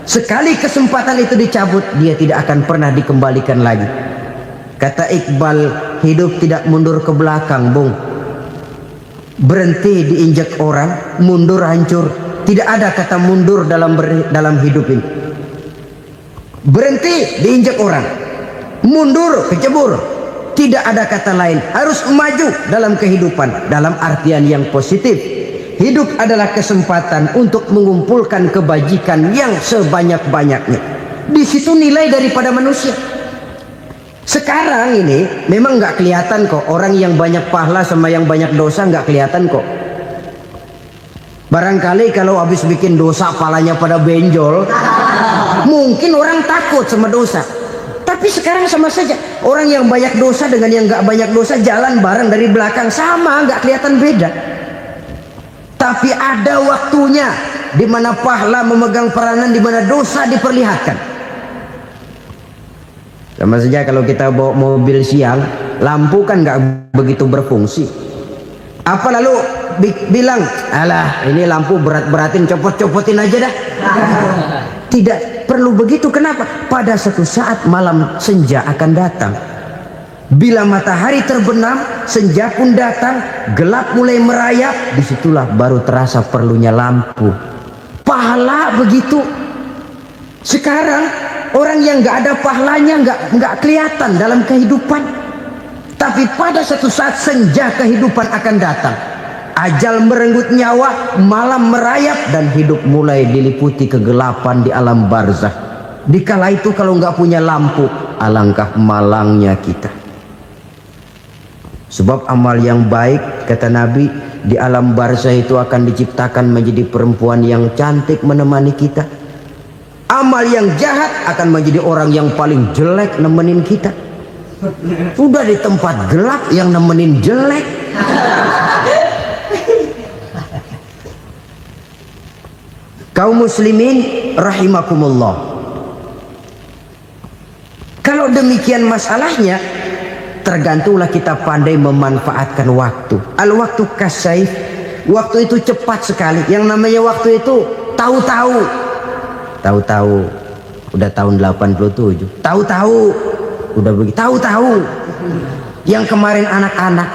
Sekali kesempatan itu dicabut, dia tidak akan pernah dikembalikan lagi. Kata Iqbal, hidup tidak mundur ke belakang, Bung. Berhenti diinjak orang, mundur hancur. Tidak ada kata mundur dalam hidup ini. Berhenti diinjak orang, mundur kecebur. Tidak ada kata lain, harus maju dalam kehidupan dalam artian yang positif. Hidup adalah kesempatan untuk mengumpulkan kebajikan yang sebanyak-banyaknya. Di situ nilai daripada manusia. Sekarang ini memang nggak kelihatan kok, orang yang banyak pahala sama yang banyak dosa nggak kelihatan kok. Barangkali kalau habis bikin dosa palanya pada benjol, mungkin orang takut sama dosa. Tapi sekarang sama saja, orang yang banyak dosa dengan yang nggak banyak dosa jalan bareng dari belakang, sama, nggak kelihatan beda. Tapi ada waktunya di mana pahala memegang peranan, di mana dosa diperlihatkan. Sama saja kalau kita bawa mobil siang, lampu kan nggak begitu berfungsi. Apa lalu bilang, alah ini lampu berat-beratin, copot-copotin aja dah. Tidak perlu begitu. Kenapa? Pada suatu saat malam senja akan datang. Bila matahari terbenam, senja pun datang, gelap mulai merayap, disitulah baru terasa perlunya lampu. Pahala begitu. Sekarang orang yang nggak ada pahalanya nggak kelihatan dalam kehidupan. Tapi pada suatu saat senja kehidupan akan datang. Ajal merenggut nyawa, malam merayap, dan hidup mulai diliputi kegelapan di alam barzakh. Dikala itu kalau nggak punya lampu, alangkah malangnya kita. Sebab amal yang baik, kata Nabi, di alam barzakh itu akan diciptakan menjadi perempuan yang cantik menemani kita. Amal yang jahat akan menjadi orang yang paling jelek nemenin kita. Udah di tempat gelap yang nemenin jelek. Kaum muslimin rahimakumullah. Kalau demikian masalahnya, tergantunglah kita pandai memanfaatkan waktu. Al-waktu kasaif. Waktu itu cepat sekali. Yang namanya waktu itu tahu-tahu. Tahu-tahu udah tahun 87. Tahu-tahu udah begitu. Tahu-tahu yang kemarin anak-anak,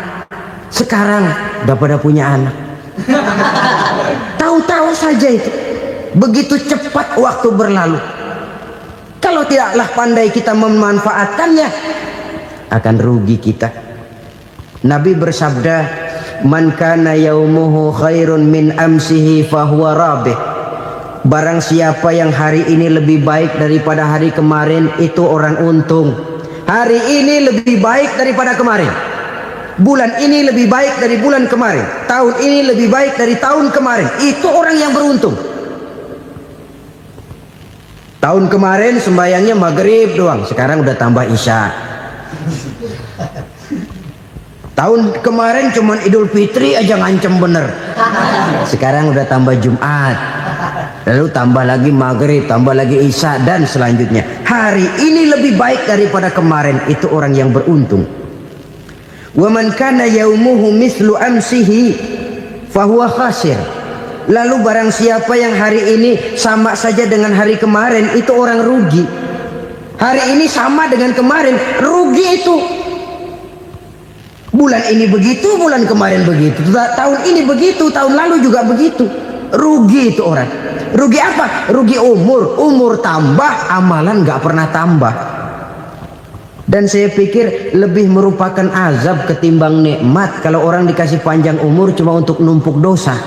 sekarang udah pada punya anak. tahu-tahu saja itu. Begitu cepat waktu berlalu. Kalau tidaklah pandai kita memanfaatkannya, akan rugi kita. Nabi bersabda, "Man kana yaumuhu khairun min amsihi fahuwa rabih." Barang siapa yang hari ini lebih baik daripada hari kemarin, itu orang untung. Hari ini lebih baik daripada kemarin. Bulan ini lebih baik dari bulan kemarin. Tahun ini lebih baik dari tahun kemarin. Itu orang yang beruntung. Tahun kemarin sembayangnya maghrib doang, sekarang udah tambah isya. Tahun kemarin cuman Idul Fitri aja ngancem bener, sekarang udah tambah Jumat, lalu tambah lagi maghrib, tambah lagi isya, dan selanjutnya. Hari ini lebih baik daripada kemarin, itu orang yang beruntung. Wa man kana yaumuhu mislu amsihi fahuwa khasir. Lalu barang siapa yang hari ini sama saja dengan hari kemarin, itu orang rugi. Hari ini sama dengan kemarin, rugi itu. Bulan ini begitu, bulan kemarin begitu, tahun ini begitu, tahun lalu juga begitu. Rugi itu orang. Rugi apa? Rugi umur. Umur tambah, amalan gak pernah tambah. Dan saya pikir lebih merupakan azab ketimbang nikmat kalau orang dikasih panjang umur cuma untuk numpuk dosa.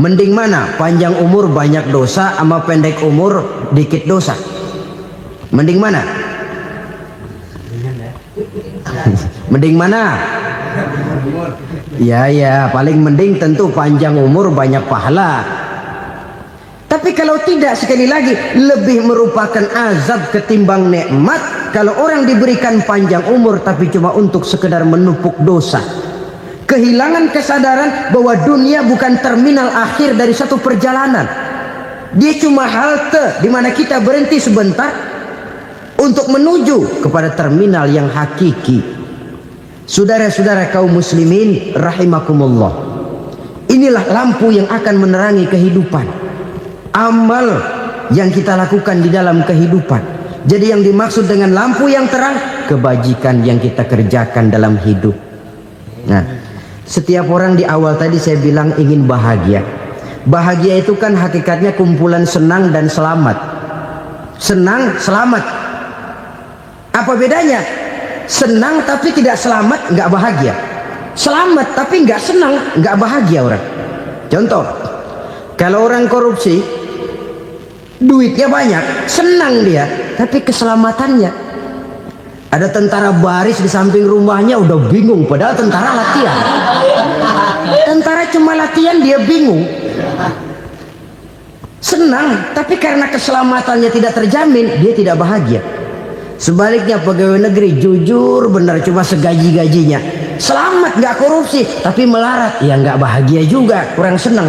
Mending mana? Panjang umur banyak dosa sama pendek umur dikit dosa? Mending mana? Mending mana? Ya, paling mending tentu panjang umur banyak pahala. Tapi kalau tidak, sekali lagi, lebih merupakan azab ketimbang nikmat kalau orang diberikan panjang umur tapi cuma untuk sekedar menumpuk dosa. Kehilangan kesadaran bahwa dunia bukan terminal akhir dari satu perjalanan. Dia cuma halte di mana kita berhenti sebentar untuk menuju kepada terminal yang hakiki. Saudara-saudara kaum muslimin rahimakumullah, inilah lampu yang akan menerangi kehidupan. Amal yang kita lakukan di dalam kehidupan. Jadi yang dimaksud dengan lampu yang terang, kebajikan yang kita kerjakan dalam hidup. Nah, setiap orang di awal tadi saya bilang ingin bahagia. Bahagia itu kan hakikatnya kumpulan senang dan selamat. Senang, selamat. Apa bedanya? Senang tapi tidak selamat, nggak bahagia. Selamat tapi nggak senang, nggak bahagia orang. Contoh, kalau orang korupsi, duitnya banyak, senang dia, tapi keselamatannya. Ada tentara baris di samping rumahnya udah bingung, padahal tentara latihan. Tentara cuma latihan, dia bingung. Senang, tapi karena keselamatannya tidak terjamin, dia tidak bahagia. Sebaliknya pegawai negeri jujur benar, cuma segaji-gajinya, selamat nggak korupsi, tapi melarat, ya nggak bahagia juga, kurang senang.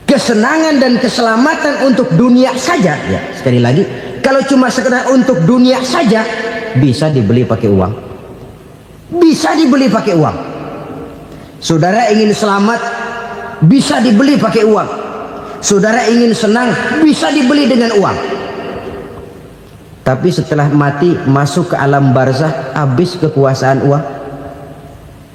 Kesenangan dan keselamatan untuk dunia saja, ya sekali lagi, kalau cuma sekedar untuk dunia saja, bisa dibeli pakai uang. Bisa dibeli pakai uang. Saudara ingin selamat, bisa dibeli pakai uang. Saudara ingin senang, bisa dibeli dengan uang. Tapi setelah mati masuk ke alam barzah, habis kekuasaan uang.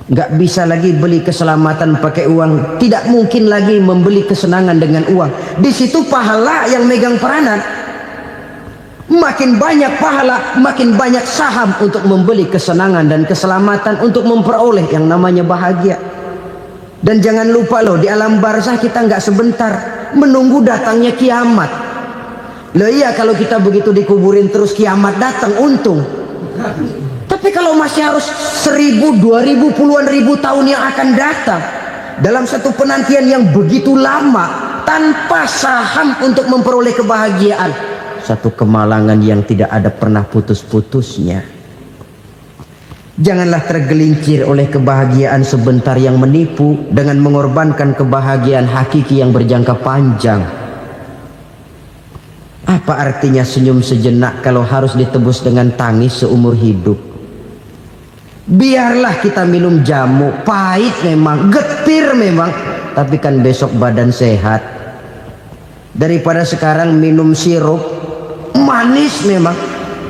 Nggak bisa lagi beli keselamatan pakai uang, tidak mungkin lagi membeli kesenangan dengan uang. Di situ pahala yang megang peranan. Makin banyak pahala, makin banyak saham untuk membeli kesenangan dan keselamatan, untuk memperoleh yang namanya bahagia. Dan jangan lupa loh, di alam barzah kita nggak sebentar, menunggu datangnya kiamat. Loh iya, kalau kita begitu dikuburin terus kiamat datang, untung. Tapi kalau masih harus 1000, 2000, puluhan ribu tahun yang akan datang, dalam satu penantian yang begitu lama, tanpa saham untuk memperoleh kebahagiaan, satu kemalangan yang tidak ada pernah putus-putusnya. Janganlah tergelincir oleh kebahagiaan sebentar yang menipu dengan mengorbankan kebahagiaan hakiki yang berjangka panjang. Apa artinya senyum sejenak kalau harus ditebus dengan tangis seumur hidup? Biarlah kita minum jamu, pahit memang, getir memang, tapi kan besok badan sehat. Daripada sekarang minum sirup, manis memang,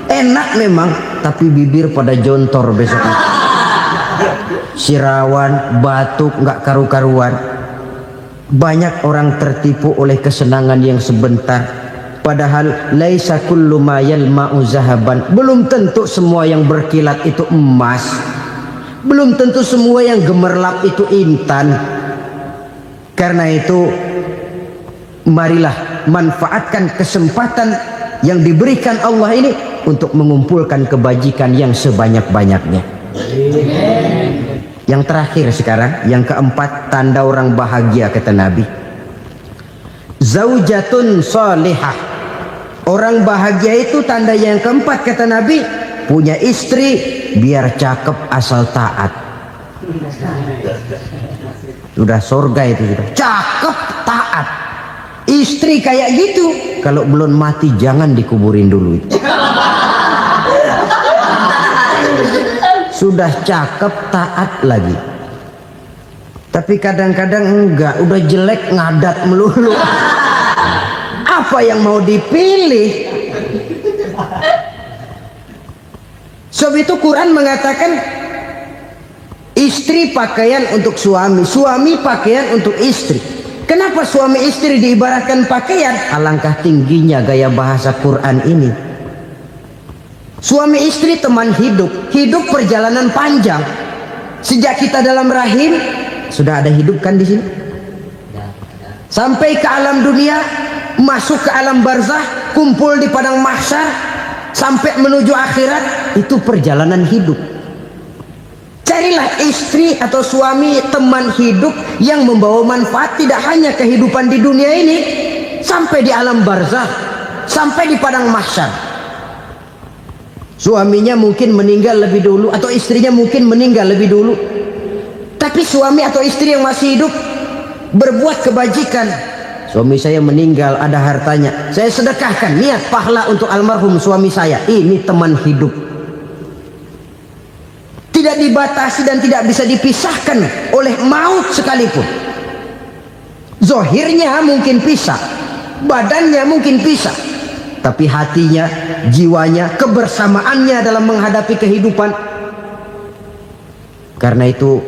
enak memang, tapi bibir pada jontor besoknya. sirawan, batuk, nggak karu-karuan. Banyak orang tertipu oleh kesenangan yang sebentar, padahal laisa kullu ma yalma'u zahaban. Belum tentu semua yang berkilat itu emas, belum tentu semua yang gemerlap itu intan. Karena itu marilah manfaatkan kesempatan yang diberikan Allah ini untuk mengumpulkan kebajikan yang sebanyak-banyaknya. Yang terakhir sekarang, yang keempat, tanda orang bahagia kata Nabi. Zaujatun salihah. Orang bahagia itu tanda yang keempat kata Nabi, punya istri biar cakep asal taat. Sudah surga itu sudah. Cakep taat. Istri kayak gitu, kalau belum mati jangan dikuburin dulu. Sudah cakep taat lagi, tapi kadang-kadang enggak, udah jelek ngadat melulu. Apa yang mau dipilih? Sebab itu Quran mengatakan istri pakaian untuk suami, suami pakaian untuk istri. Kenapa suami istri diibaratkan pakaian? Alangkah tingginya gaya bahasa Quran ini. Suami istri teman hidup, hidup perjalanan panjang. Sejak kita dalam rahim sudah ada hidup kan di sini. Sampai ke alam dunia, masuk ke alam barzah, kumpul di padang mahsyar, sampai menuju akhirat, itu perjalanan hidup. Carilah istri atau suami teman hidup yang membawa manfaat tidak hanya kehidupan di dunia ini, sampai di alam barzah, sampai di padang mahsyar. Suaminya mungkin meninggal lebih dulu, atau istrinya mungkin meninggal lebih dulu, tapi suami atau istri yang masih hidup berbuat kebajikan. Suami saya meninggal, ada hartanya, saya sedekahkan, niat pahala untuk almarhum suami saya. Ini teman hidup, tidak dibatasi dan tidak bisa dipisahkan oleh maut sekalipun. Zohirnya mungkin pisah, badannya mungkin pisah, tapi hatinya, jiwanya, kebersamaannya dalam menghadapi kehidupan. Karena itu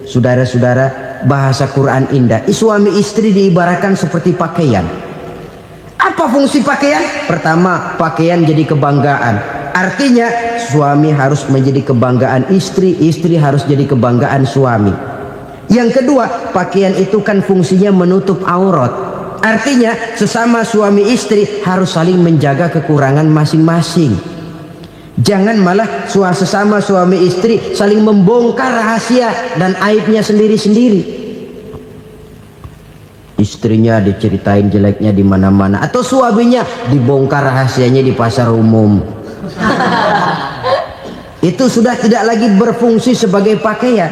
saudara-saudara, bahasa Quran indah. Suami istri diibaratkan seperti pakaian. Apa fungsi pakaian? Pertama, pakaian jadi kebanggaan. Artinya suami harus menjadi kebanggaan istri, istri harus jadi kebanggaan suami. Yang kedua, pakaian itu kan fungsinya menutup aurat. Artinya sesama suami istri harus saling menjaga kekurangan masing-masing. Jangan malah sesama suami istri saling membongkar rahasia dan aibnya sendiri-sendiri. Istrinya diceritain jeleknya di mana-mana, atau suaminya dibongkar rahasianya di pasar umum. Itu sudah tidak lagi berfungsi sebagai pakaian.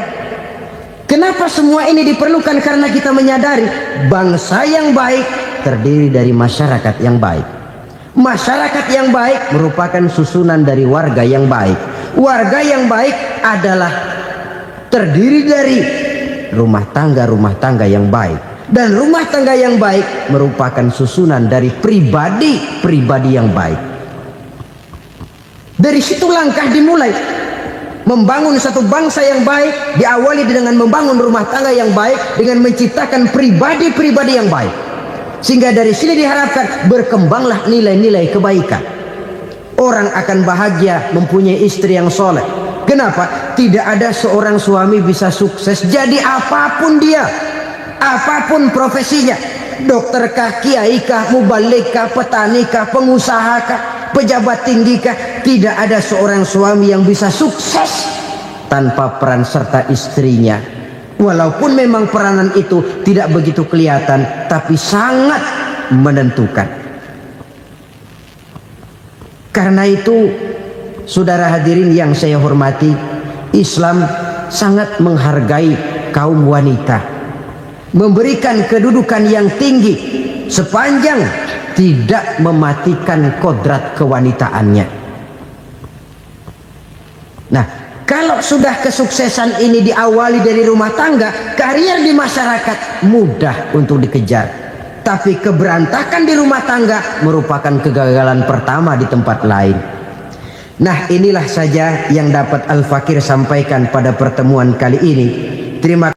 Kenapa semua ini diperlukan? Karena kita menyadari bangsa yang baik terdiri dari masyarakat yang baik. Masyarakat yang baik merupakan susunan dari warga yang baik. Warga yang baik adalah terdiri dari rumah tangga yang baik. Dan rumah tangga yang baik merupakan susunan dari pribadi yang baik. Dari situ langkah dimulai. Membangun satu bangsa yang baik diawali dengan membangun rumah tangga yang baik, dengan menciptakan pribadi-pribadi yang baik. Sehingga dari sini diharapkan berkembanglah nilai-nilai kebaikan. Orang akan bahagia mempunyai istri yang soleh. Kenapa? Tidak ada seorang suami bisa sukses jadi apapun dia, apapun profesinya. Dokterkah, kiaikah, mubalikah, petanikah, pengusahakah, pejabat tinggikah, tidak ada seorang suami yang bisa sukses tanpa peran serta istrinya. Walaupun memang peranan itu tidak begitu kelihatan, tapi sangat menentukan. Karena itu, saudara hadirin yang saya hormati, Islam sangat menghargai kaum wanita, memberikan kedudukan yang tinggi sepanjang tidak mematikan kodrat kewanitaannya. Nah, kalau sudah kesuksesan ini diawali dari rumah tangga, karier di masyarakat mudah untuk dikejar. Tapi keberantakan di rumah tangga merupakan kegagalan pertama di tempat lain. Nah, inilah saja yang dapat Al-Fakir sampaikan pada pertemuan kali ini. Terima